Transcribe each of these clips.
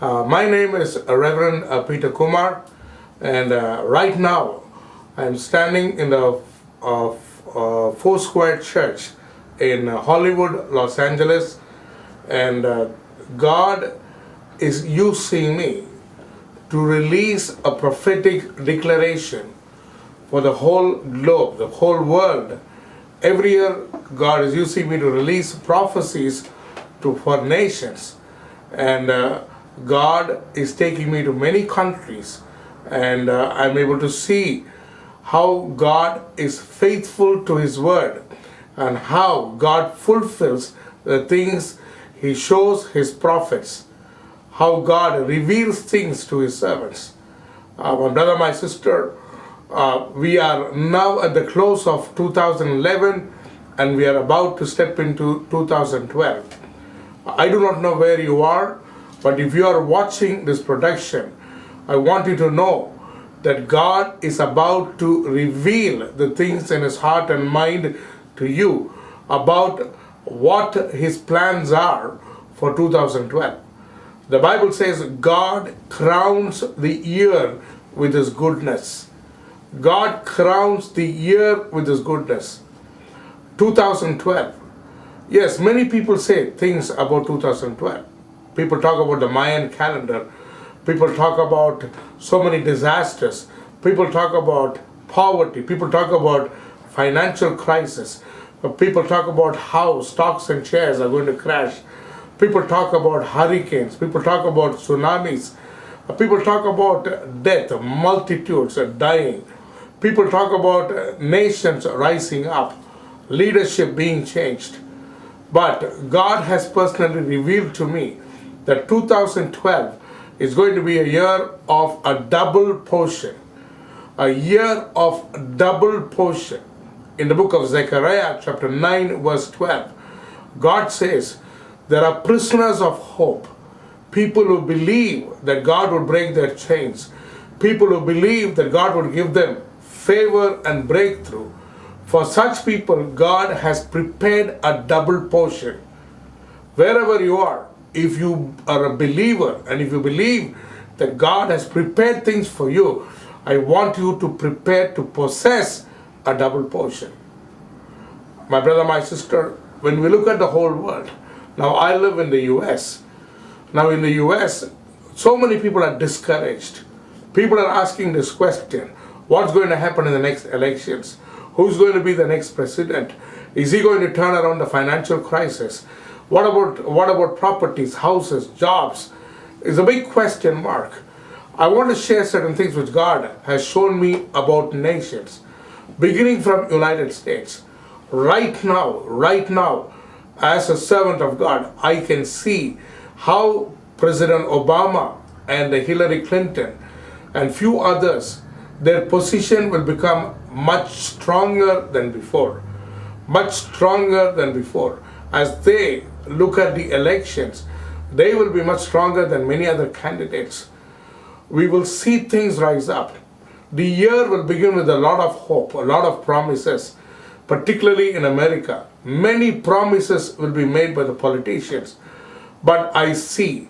My name is Reverend Peter Kumar, and right now I'm standing in the Four Square Church in Hollywood, Los Angeles, and God is using me to release a prophetic declaration for the whole globe, the whole world. Every year, God is using me to release prophecies for nations, and God is taking me to many countries, and I'm able to see how God is faithful to His word and how God fulfills the things He shows His prophets, how God reveals things to His servants. My brother, my sister, we are now at the close of 2011 and we are about to step into 2012. I do not know where you are, but if you are watching this production, I want you to know that God is about to reveal the things in His heart and mind to you about what His plans are for 2012. The Bible says God crowns the year with His goodness. God crowns the year with His goodness. 2012. Yes, many people say things about 2012. People talk about the Mayan calendar. People talk about so many disasters. People talk about poverty. People talk about financial crisis. People talk about how stocks and shares are going to crash. People talk about hurricanes. People talk about tsunamis. People talk about death, multitudes are dying. People talk about nations rising up, leadership being changed. But God has personally revealed to me that 2012 is going to be a year of a double portion. A year of double portion. In the book of Zechariah, chapter 9, verse 12, God says, there are prisoners of hope. People who believe that God would break their chains. People who believe that God would give them favor and breakthrough. For such people, God has prepared a double portion. Wherever you are, if you are a believer and if you believe that God has prepared things for you, I want you to prepare to possess a double portion. My brother, my sister, when we look at the whole world, now I live in the US. Now in the US, so many people are discouraged. People are asking this question, what's going to happen in the next elections? Who's going to be the next president? Is he going to turn around the financial crisis? What about properties, houses, jobs? It's a big question mark. I want to share certain things which God has shown me about nations, beginning from United States. Right now, as a servant of God, I can see how President Obama and Hillary Clinton and few others, their position will become much stronger than before. Much stronger than before. As they look at the elections, they will be much stronger than many other candidates. We will see things rise up. The year will begin with a lot of hope, a lot of promises, particularly in America. Many promises will be made by the politicians. But I see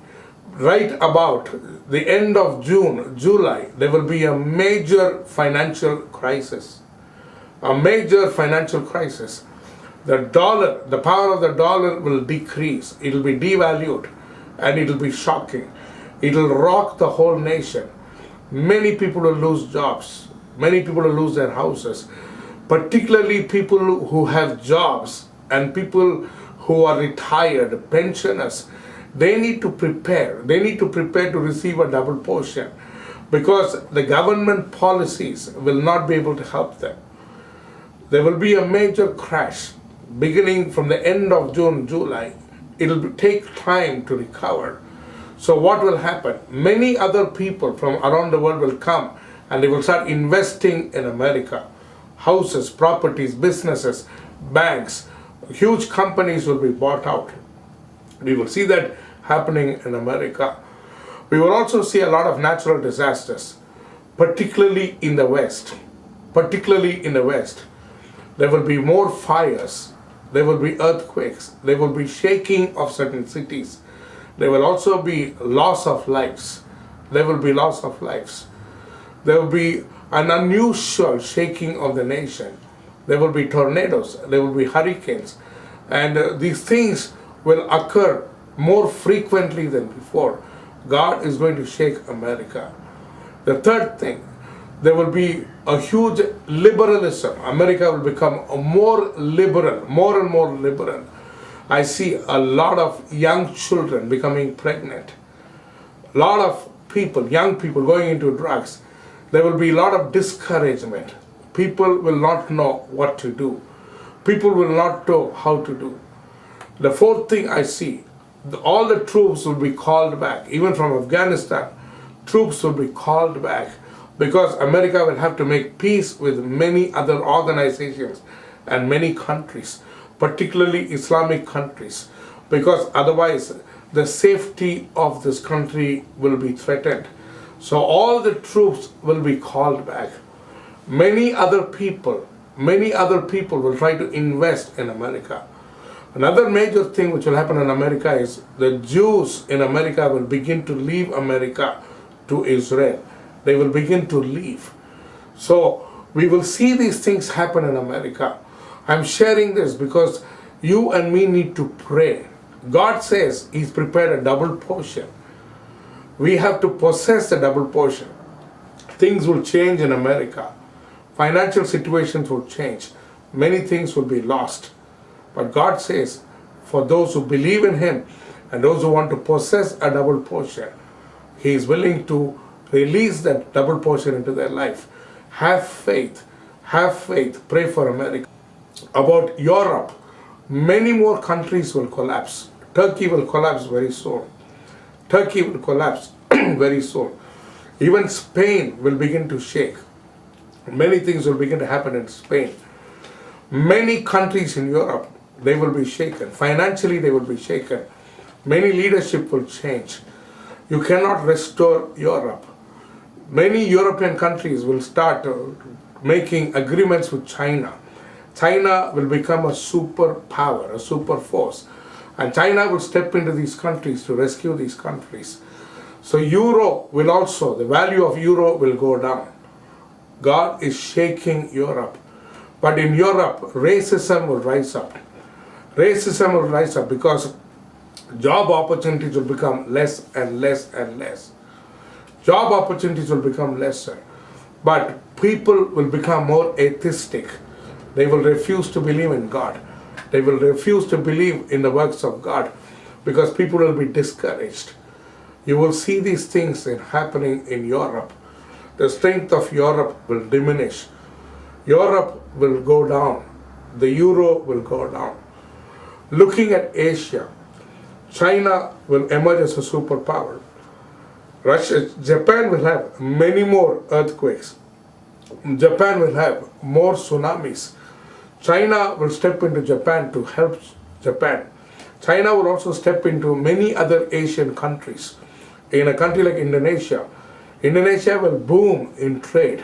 right about the end of June, July, there will be a major financial crisis. A major financial crisis. The dollar, the power of the dollar will decrease. It will be devalued and it will be shocking. It will rock the whole nation. Many people will lose jobs. Many people will lose their houses. Particularly people who have jobs and people who are retired, pensioners. They need to prepare. They need to prepare to receive a double portion because the government policies will not be able to help them. There will be a major crash beginning from the end of June, July. It will take time to recover. So what will happen? Many other people from around the world will come and they will start investing in America. Houses, properties, businesses, banks, huge companies will be bought out. We will see that happening in America. We will also see a lot of natural disasters, particularly in the West. Particularly in the West. There will be more fires. There will be earthquakes. There will be shaking of certain cities. There will also be loss of lives. There will be loss of lives. There will be an unusual shaking of the nation. There will be tornadoes. There will be hurricanes. And these things will occur more frequently than before. God is going to shake America. The third thing, there will be a huge liberalism. America will become more liberal, more and more liberal. I see a lot of young children becoming pregnant. A lot of people, young people going into drugs. There will be a lot of discouragement. People will not know what to do. People will not know how to do. The fourth thing I see, all the troops will be called back. Even from Afghanistan, troops will be called back because America will have to make peace with many other organizations and many countries, particularly Islamic countries, because otherwise the safety of this country will be threatened. So all the troops will be called back. Many other people will try to invest in America. Another major thing which will happen in America is the Jews in America will begin to leave America to Israel. They will begin to leave. So we will see these things happen in America. I'm sharing this because you and me need to pray. God says He's prepared a double portion. We have to possess the double portion. Things will change in America. Financial situations will change. Many things will be lost. But God says, for those who believe in Him and those who want to possess a double portion, He is willing to release that double portion into their life. Have faith. Have faith. Pray for America. About Europe, many more countries will collapse. Turkey will collapse very soon. Turkey will collapse very soon. Even Spain will begin to shake. Many things will begin to happen in Spain. Many countries in Europe, they will be shaken. Financially, they will be shaken. Many leadership will change. You cannot restore Europe. Many European countries will start making agreements with China. China will become a superpower, a super force. And China will step into these countries to rescue these countries. So euro will also, the value of euro will go down. God is shaking Europe. But in Europe, racism will rise up. Racism will rise up because job opportunities will become less and less and less. Job opportunities will become lesser. But people will become more atheistic. They will refuse to believe in God. They will refuse to believe in the works of God because people will be discouraged. You will see these things happening in Europe. The strength of Europe will diminish. Europe will go down. The euro will go down. Looking at Asia, China will emerge as a superpower. Japan will have many more earthquakes. Japan will have more tsunamis. China will step into Japan to help Japan. China will also step into many other Asian countries. In a country like Indonesia, Indonesia will boom in trade.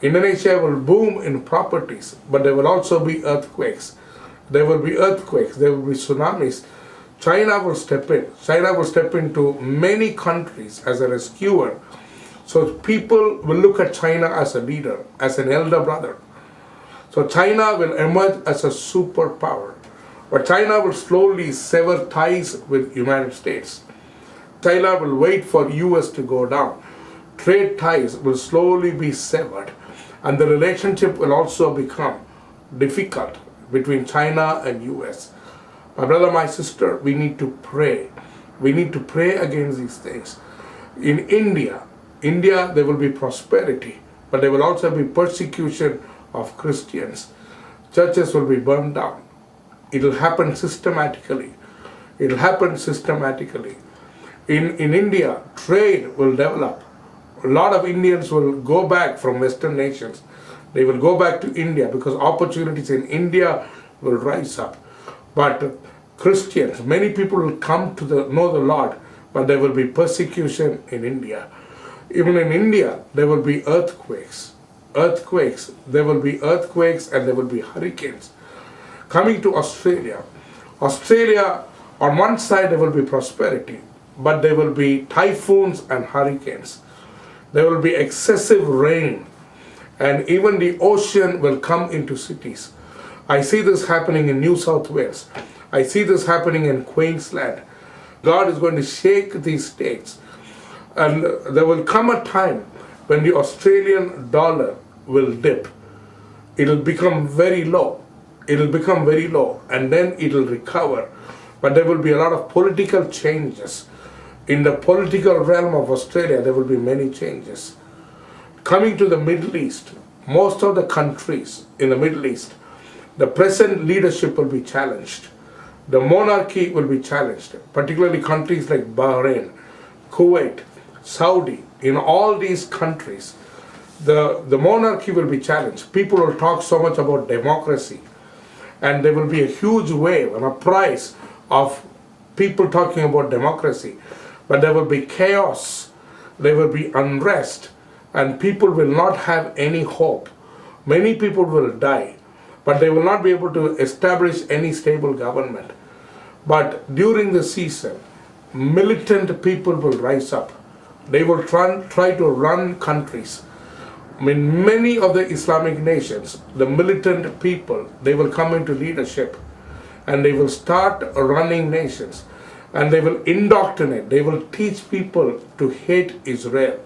Indonesia will boom in properties, but there will also be earthquakes. There will be earthquakes, there will be tsunamis. China will step in. China will step into many countries as a rescuer. So people will look at China as a leader, as an elder brother. So China will emerge as a superpower. But China will slowly sever ties with United States. China will wait for US to go down. Trade ties will slowly be severed. And the relationship will also become difficult between China and US. My brother, my sister, we need to pray. We need to pray against these things. In India, there will be prosperity, but there will also be persecution of Christians. Churches will be burned down. It will happen systematically. It will happen systematically. In India, trade will develop. A lot of Indians will go back from Western nations. They will go back to India because opportunities in India will rise up. But Christians, many people will come to know the Lord, but there will be persecution in India. Even in India, there will be earthquakes. There will be earthquakes and there will be hurricanes. Coming to Australia, on one side there will be prosperity. but there will be typhoons and hurricanes. There will be excessive rain, and even the ocean will come into cities. I see this happening in New South Wales. I see this happening in Queensland. God is going to shake these states. And there will come a time when the Australian dollar will dip. It'll become very low. It'll become very low, and then it'll recover. But there will be a lot of political changes. In the political realm of Australia, there will be many changes. Coming to the Middle East, most of the countries in the Middle East, the present leadership will be challenged. The monarchy will be challenged, particularly countries like Bahrain, Kuwait, Saudi. In all these countries, the monarchy will be challenged. People will talk so much about democracy, and there will be a huge wave and a price of people talking about democracy. But there will be chaos, there will be unrest, and people will not have any hope. Many people will die, but they will not be able to establish any stable government. But during the season, militant people will rise up. They will try to run countries. In many of the Islamic nations, the militant people, they will come into leadership, and they will start running nations, and they will indoctrinate. They will teach people to hate Israel.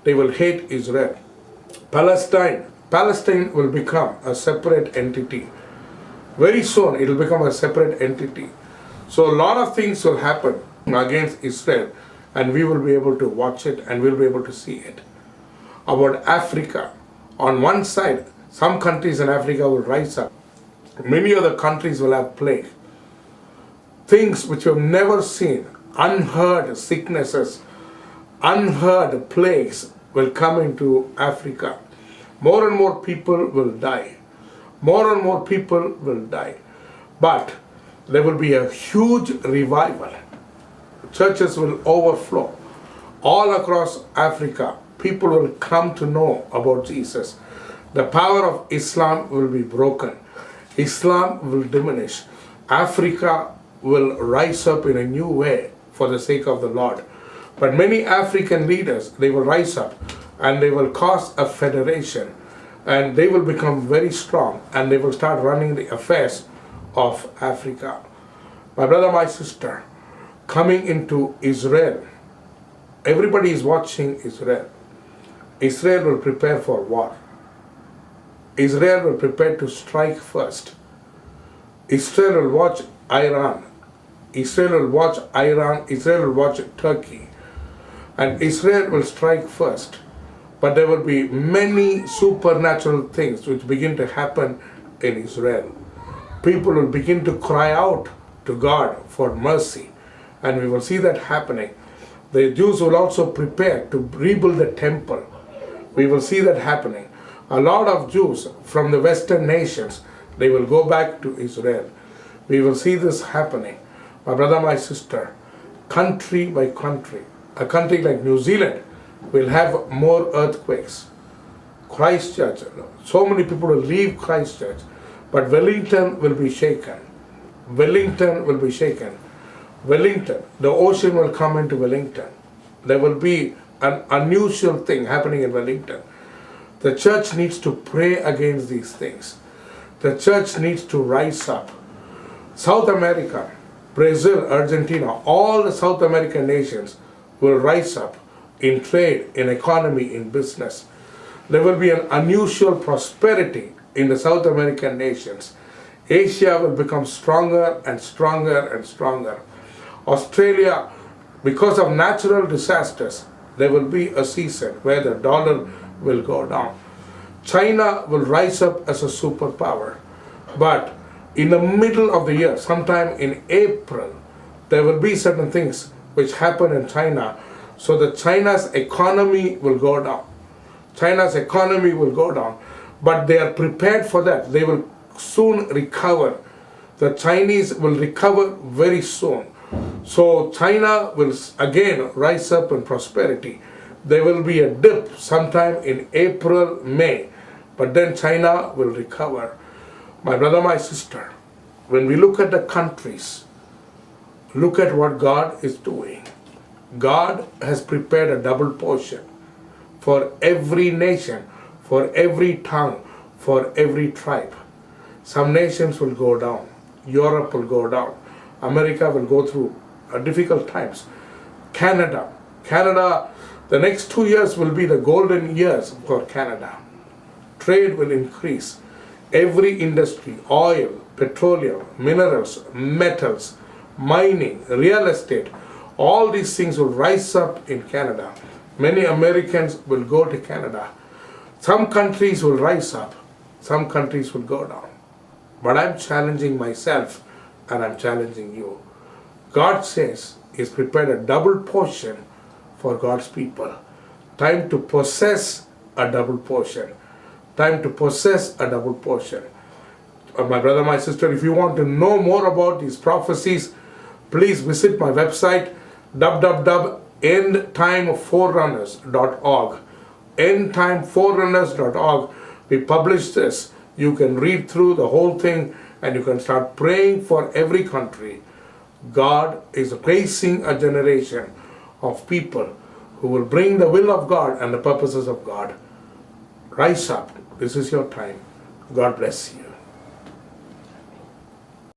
They will hate Israel. Palestine will become a separate entity. Very soon it will become a separate entity. So a lot of things will happen against Israel, and we will be able to watch it, and we'll be able to see it. About Africa, on one side, some countries in Africa will rise up. Many other countries will have plague. Things which we have never seen, unheard sicknesses, unheard plagues will come into Africa. More and more people will die. More and more people will die. But there will be a huge revival. Churches will overflow. All across Africa, people will come to know about Jesus. The power of Islam will be broken. Islam will diminish. Africa will rise up in a new way for the sake of the Lord. But many African leaders, they will rise up, and they will cause a federation, and they will become very strong, and they will start running the affairs of Africa. My brother, my sister, coming into Israel, everybody is watching Israel. Israel will prepare for war. Israel will prepare to strike first. Israel will watch Iran. Israel will watch Iran. Israel will watch Turkey. And Israel will strike first. But there will be many supernatural things which begin to happen in Israel. People will begin to cry out to God for mercy. And we will see that happening. The Jews will also prepare to rebuild the temple. We will see that happening. A lot of Jews from the Western nations, they will go back to Israel. We will see this happening. My brother, my sister, country by country, a country like New Zealand will have more earthquakes. Christchurch, so many people will leave Christchurch, but Wellington will be shaken. Wellington will be shaken. Wellington, the ocean will come into Wellington. There will be an unusual thing happening in Wellington. The church needs to pray against these things. The church needs to rise up. South America, Brazil, Argentina, all the South American nations will rise up in trade, in economy, in business. There will be an unusual prosperity in the South American nations. Asia will become stronger and stronger and stronger. Australia, because of natural disasters, there will be a season where the dollar will go down. China will rise up as a superpower. But in the middle of the year, sometime in April, there will be certain things which happen in China. So that China's economy will go down. China's economy will go down. But they are prepared for that. They will soon recover. The Chinese will recover very soon. So China will again rise up in prosperity. There will be a dip sometime in April, May. But then China will recover. My brother, my sister, when we look at the countries, look at what God is doing. God has prepared a double portion for every nation, for every tongue, for every tribe. Some nations will go down. Europe will go down. America will go through difficult times. Canada, the next 2 years will be the golden years for Canada. Trade will increase. Every industry, oil, petroleum, minerals, metals, mining, real estate, all these things will rise up in Canada. Many Americans will go to Canada. Some countries will rise up. Some countries will go down. But I'm challenging myself and I'm challenging you. God says He's prepared a double portion for God's people. Time to possess a double portion. Time to possess a double portion. My brother, my sister, if you want to know more about these prophecies, please visit my website www.endtimeforerunners.org. Endtimeforerunners.org. We publish this. You can read through the whole thing and you can start praying for every country. God is raising a generation of people who will bring the will of God and the purposes of God. Rise up. This is your time. God bless you.